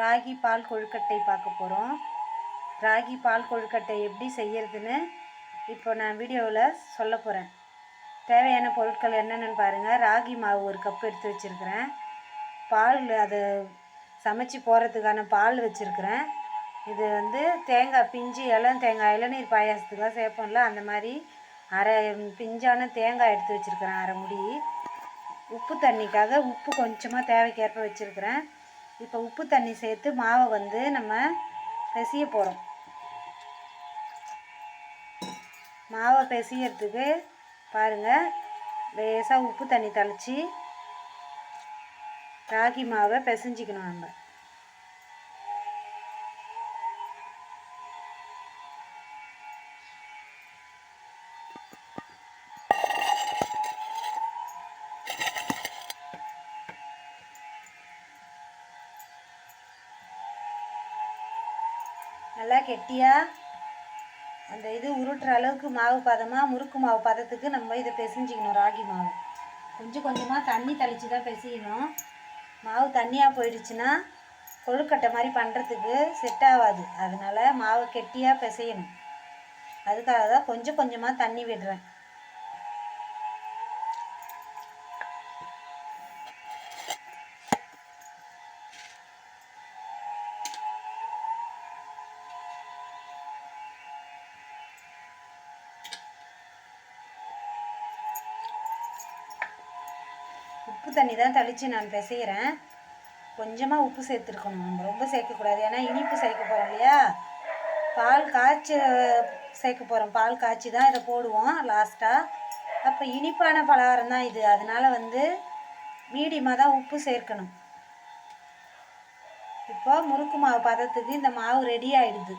ராகி பால் கொழுக்கட்டை பார்க்க போகிறோம். ராகி பால் கொழுக்கட்டை எப்படி செய்யறதுன்னு இப்போ நான் வீடியோவில் சொல்ல போகிறேன். தேவையான பொருட்கள் என்னென்னு பாருங்கள். ராகி மாவு 1 கப் எடுத்து வச்சுருக்கிறேன். பால் அதை சமைச்சி போகிறதுக்கான பால் வச்சுருக்கிறேன். இது தேங்காய் பிஞ்சு இளநீர் பாயாசத்துக்காக சேர்ப்போம்ல, அந்த மாதிரி அரை பிஞ்சான தேங்காய் எடுத்து வச்சுருக்கிறேன், அரை முடி. உப்பு தண்ணிக்காக உப்பு கொஞ்சமாக தேவைக்கேற்ப வச்சுருக்கிறேன். இப்போ உப்பு தண்ணி சேர்த்து மாவை நம்ம பிசைய போகிறோம். மாவை பிசையறதுக்கு பாருங்கள், லேசாக உப்பு தண்ணி தெளித்து ராகி மாவை பிசைஞ்சிக்கணும். நம்ம நல்லா கெட்டியாக அந்த இது உருட்டுற அளவுக்கு மாவு பதமாக, முறுக்கு மாவு பதத்துக்கு நம்ம இதை பிசைஞ்சிக்கணும். ராகி மாவு கொஞ்சம் கொஞ்சமாக தண்ணி தெளித்து தான் பிசையணும். மாவு தண்ணியாக போயிடுச்சுன்னா கொழுக்கட்டை மாதிரி பண்ணுறதுக்கு செட் ஆகாது. அதனால் மாவை கெட்டியாக பிசையணும். அதுக்காக தான் கொஞ்சம் கொஞ்சமாக தண்ணி விடுறேன். உப்பு தண்ணி தான் தெளித்து நான் பிசைகிறேன். கொஞ்சமாக உப்பு சேர்த்துருக்கணும். நம்ம ரொம்ப சேர்க்கக்கூடாது, ஏன்னா இனிப்பு சேர்க்க போகிறோம் இல்லையா. பால் காய்ச்சி சேர்க்க போகிறோம். பால் காய்ச்சி தான் இதை போடுவோம் லாஸ்ட்டாக. அப்போ இனிப்பான பலகாரம் தான் இது. அதனால் மீடியமாக தான் உப்பு சேர்க்கணும். இப்போ முறுக்கு மாவு பதத்துக்கு இந்த மாவு ரெடி ஆகிடுது.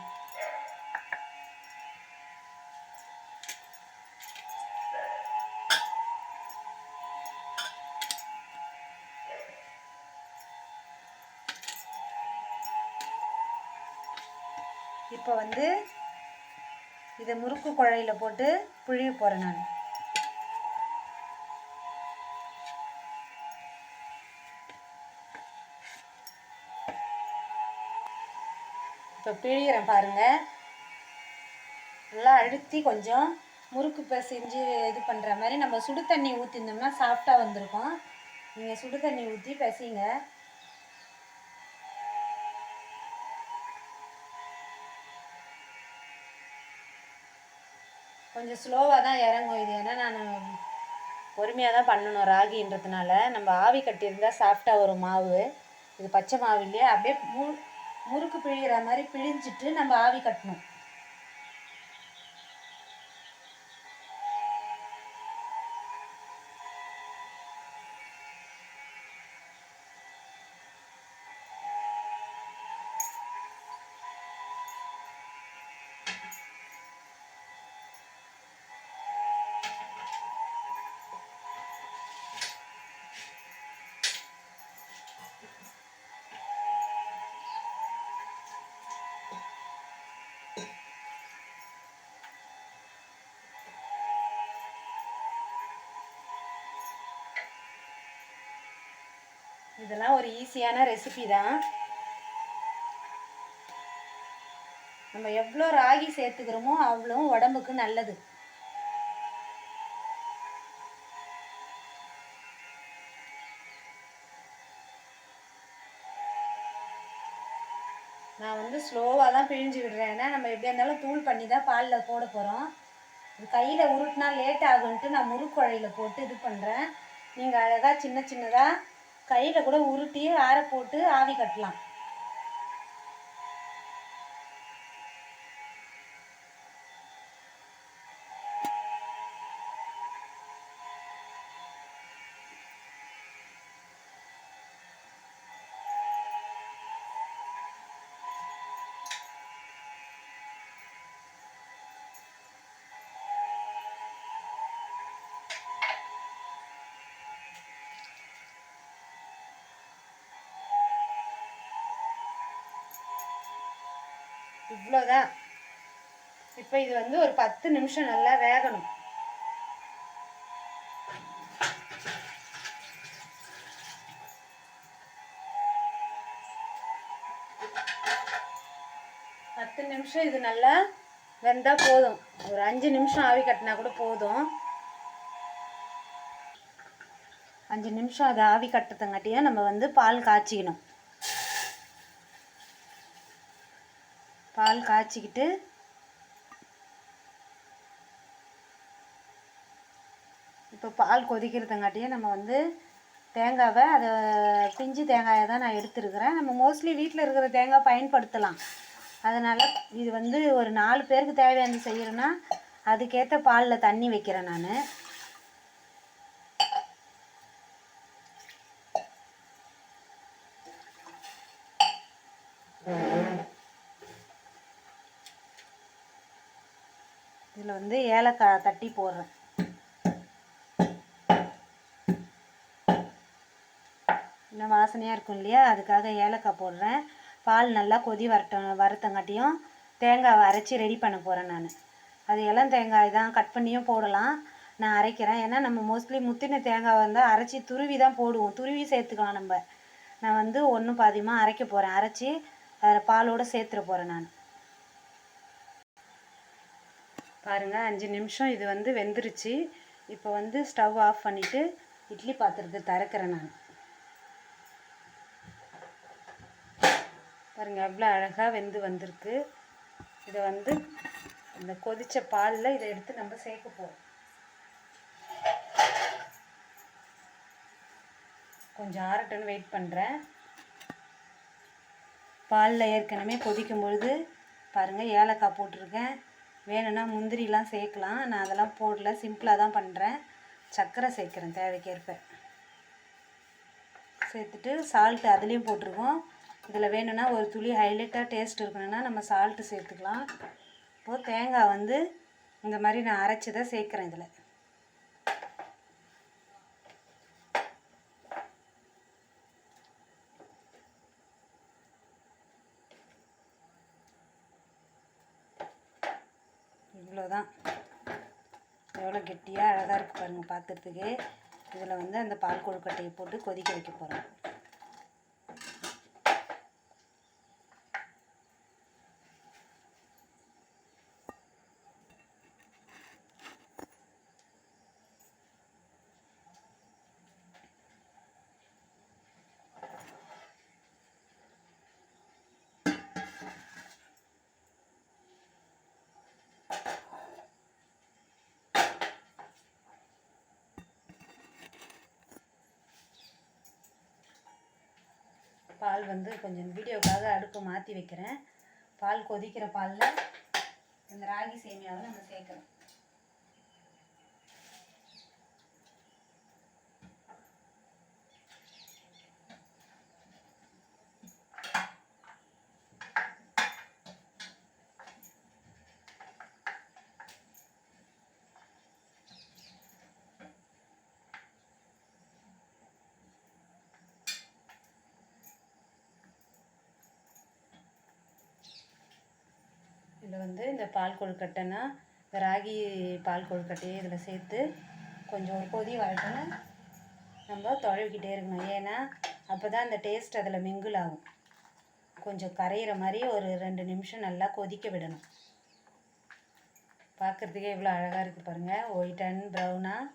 இப்போ இதை முறுக்கு குழையில் போட்டு புழிய போகிறேன் நான். இப்போ பிழிகிறேன் பாருங்கள். நல்லா அழுத்தி கொஞ்சம் முறுக்கு பிசைஞ்சு இது பண்ணுற மாதிரி. நம்ம சுடு தண்ணி ஊற்றிருந்தோம்னா சாஃப்டாக வந்திருக்கும். நீங்கள் சுடு தண்ணி ஊற்றி பிசைங்க. கொஞ்சம் ஸ்லோவாக தான் இறங்கும் இது, ஏன்னா நான் பொறுமையாக தான் பண்ணணும். ராகின்றதுனால நம்ம ஆவி கட்டியிருந்தால் சாஃப்டாக வரும் மாவு. இது பச்சை மாவு இல்லையா, அப்படியே முறுக்கு பிழிகிற மாதிரி பிழிஞ்சிட்டு நம்ம ஆவி கட்டணும். இதெல்லாம் ஒரு ஈஸியான ரெசிபி தான். நம்ம எவ்வளோ ராகி சேர்த்துக்கிறோமோ அவ்வளோ உடம்புக்கு நல்லது. நான் ஸ்லோவாக தான் பிழிஞ்சு விடுறேன். ஏன்னா நம்ம எப்படியா இருந்தாலும் தூள் பண்ணி தான் பாலில் போட போகிறோம். கையில் உருட்டினா லேட் ஆகுன்ட்டு நான் முறுக்குழையில் போட்டு இது பண்ணுறேன். நீங்கள் அழகாக சின்ன சின்னதாக கையில் கூட உருட்டி ஆற போட்டு ஆவி கட்டலாம். இவ்வளோதான். இப்போ இது ஒரு 10 நிமிஷம் நல்லா வேகணும். 10 நிமிஷம் இது நல்லா வெந்தால் போதும். ஒரு 5 நிமிஷம் ஆவி கட்டினா கூட போதும். 5 நிமிஷம் அதை ஆவி கட்டுறதுங்காட்டியும் நம்ம வந்து பால் காய்ச்சிக்கணும். பால் காய்ச்சிக்கிட்டு இப்போ பால் கொதிக்கிறதுங்காட்டியும் நம்ம வந்து தேங்காவை, அதை பிஞ்சு தேங்காயை தான் நான் எடுத்துருக்கிறேன். நம்ம மோஸ்ட்லி வீட்டில் இருக்கிற தேங்காய் பயன்படுத்தலாம். அதனால் இது வந்து ஒரு 4 பேருக்கு தேவையானது செய்கிறேன்னா அதுக்கேற்ற பாலில் தண்ணி வைக்கிறேன் நான். இதில் வந்து ஏலக்காய் தட்டி போடுறேன். இன்னும் வாசனையாக இருக்கும் இல்லையா, அதுக்காக ஏலக்காய் போடுறேன். பால் நல்லா கொதி வரத்தங்காட்டியும் தேங்காவை அரைச்சி ரெடி பண்ண போகிறேன் நான். அது இளம் தேங்காய் தான், கட் பண்ணியும் போடலாம். நான் அரைக்கிறேன். ஏன்னா நம்ம மோஸ்ட்லி முத்தின தேங்காய் வந்தால் அரைச்சி துருவி தான் போடுவோம். துருவி சேர்த்துக்கலாம் நம்ம. நான் வந்து ஒன்றும் பாதியமாக அரைக்க போகிறேன். அரைச்சி அதில் பாலோடு சேர்த்துட போகிறேன் நான். பாருங்கள், 5 நிமிஷம் இது வந்து வெந்துருச்சு. இப்போ வந்து ஸ்டவ் ஆஃப் பண்ணிவிட்டு இட்லி பாத்திரத்தை திறக்கிறேன் நான். பாருங்கள் எவ்வளோ அழகாக வெந்து வந்திருக்கு. இதை வந்து இந்த கொதித்த பாலில் இதை எடுத்து நம்ம சேர்க்க போகிறோம். கொஞ்சம் ஆறட்டுன்னு வெயிட் பண்ணுறேன். பாலில் ஏற்கனவே கொதிக்கும் பொழுது பாருங்கள் ஏலக்காய் போட்டிருக்கேன். வேணும்னா முந்திரிலாம் சேர்க்கலாம். நான் அதெல்லாம் போடல, சிம்பிளாக தான் பண்ணுறேன். சர்க்கரை சேர்க்குறேன் தேவைக்கேற்ப. சேர்த்துட்டு சால்ட்டு அதுலேயும் போட்டிருக்கோம். இதில் வேணும்னா ஒரு துளி ஹைலைட்டாக டேஸ்ட் இருக்கணும்னா நம்ம சால்ட்டு சேர்த்துக்கலாம். இப்போது தேங்காய் வந்து இந்த மாதிரி நான் அரைச்சி தான் சேர்க்குறேன் இதில். இவ்வளோதான். எவ்வளோ கெட்டியாக அழகாக இருக்குது பாருங்கள் பார்க்குறதுக்கு. இதில் வந்து அந்த பால் கொழுக்கட்டையை போட்டு கொதிக்க வைக்க போகிறோம். பால் வந்து கொஞ்சம் வீடியோக்காக அடுப்பை மாற்றி வைக்கிறேன். பால் கொதிக்கிற பாலில் இந்த ராகி சேமியாவை நம்ம சேர்க்குறோம். இதில் வந்து இந்த பால் கொழுக்கட்டைன்னா இந்த ராகி பால் கொழுக்கட்டையை இதில் சேர்த்து கொஞ்சம் ஒரு கொதி வரட்டுன்னு நம்ம தொழவிக்கிட்டே இருக்கணும். ஏன்னா அப்போ தான் அந்த டேஸ்ட் அதில் மிங்கிள் ஆகும். கொஞ்சம் கரையிற மாதிரி ஒரு 2 நிமிஷம் நல்லா கொதிக்க விடணும். பார்க்குறதுக்கே இவ்வளோ அழகாக இருக்குது பாருங்கள், ஒயிட் அண்ட் ப்ரௌனாக.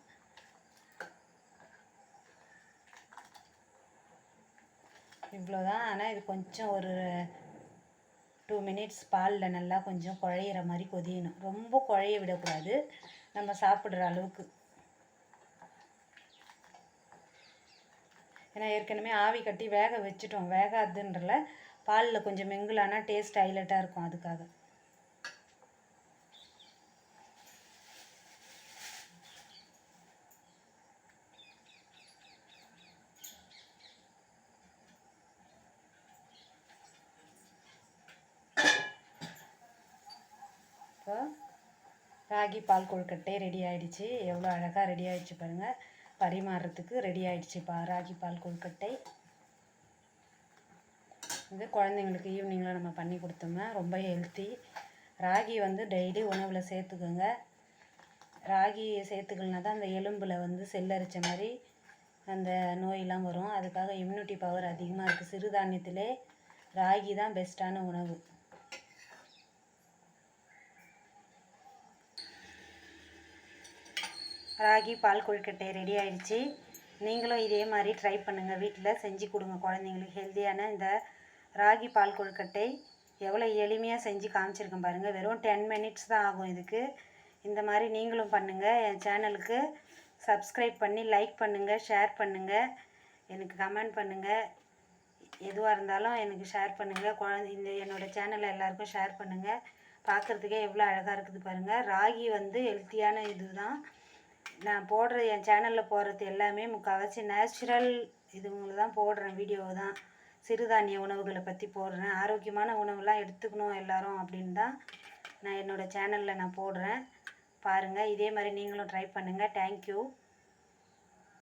இவ்வளோதான். ஆனால் இது கொஞ்சம் ஒரு 2 மினிட்ஸ் பாலில் நல்லா கொஞ்சம் குழையிற மாதிரி கொதியணும். ரொம்ப குழைய விடக்கூடாது, நம்ம சாப்பிட்ற அளவுக்கு. ஏன்னா ஏற்கனவே ஆவி கட்டி வேக வச்சுட்டோம். வேகாதுன்றல பாலில் கொஞ்சம் மிங்கிளானா டேஸ்ட் ஹைலைட்டாக இருக்கும். அதுக்காக இப்போ ராகி பால் கொழுக்கட்டை ரெடி ஆகிடுச்சு. எவ்வளோ அழகாக ரெடி ஆகிடுச்சு பாருங்கள். பரிமாறுறதுக்கு ரெடி ஆகிடுச்சுப்பா ராகி பால் கொழுக்கட்டை. இது குழந்தைங்களுக்கு ஈவினிங்கில் நம்ம பண்ணி கொடுத்தோம்னா ரொம்ப ஹெல்த்தி. ராகி வந்து டெய்லி உணவில் சேர்த்துக்கோங்க. ராகி சேர்த்துக்கலனா தான் அந்த எலும்பில் வந்து செல்லரிச்ச மாதிரி அந்த நோயெல்லாம் வரும். அதுக்காக இம்யூனிட்டி பவர் அதிகமாக இருக்குது. சிறுதானியத்திலே ராகி தான் பெஸ்ட்டான உணவு. ராகி பால் கொழுக்கட்டை ரெடி ஆயிடுச்சு. நீங்களும் இதே மாதிரி ட்ரை பண்ணுங்கள், வீட்டில் செஞ்சு கொடுங்க குழந்தைங்களுக்கு. ஹெல்த்தியான இந்த ராகி பால் கொழுக்கட்டை எவ்வளோ எளிமையாக செஞ்சு காமிச்சிருக்கேன் பாருங்கள். வெறும் 10 மினிட்ஸ் தான் ஆகும் இதுக்கு. இந்த மாதிரி நீங்களும் பண்ணுங்கள். என் சேனலுக்கு சப்ஸ்கிரைப் பண்ணி லைக் பண்ணுங்கள், ஷேர் பண்ணுங்கள், எனக்கு கமெண்ட் பண்ணுங்கள். எதுவாக இருந்தாலும் எனக்கு ஷேர் பண்ணுங்கள். இந்த என்னோடய சேனலை எல்லாருக்கும் ஷேர் பண்ணுங்கள். பார்க்குறதுக்கே எவ்வளோ அழகாக இருக்குது பாருங்கள். ராகி ஹெல்த்தியான இது தான். நான் போடுற என் சேனலில் போடுறது எல்லாமே முக்கால்வாசி நேச்சுரல் இதுங்களை தான் போடுறேன். வீடியோ தான் சிறுதானிய உணவுகளை பற்றி போடுறேன். ஆரோக்கியமான உணவுலாம் எடுத்துக்கணும் எல்லோரும் அப்படின்னு தான் நான் என்னோடய சேனலில் நான் போடுறேன். பாருங்கள், இதே மாதிரி நீங்களும் ட்ரை பண்ணுங்கள். தேங்க்யூ.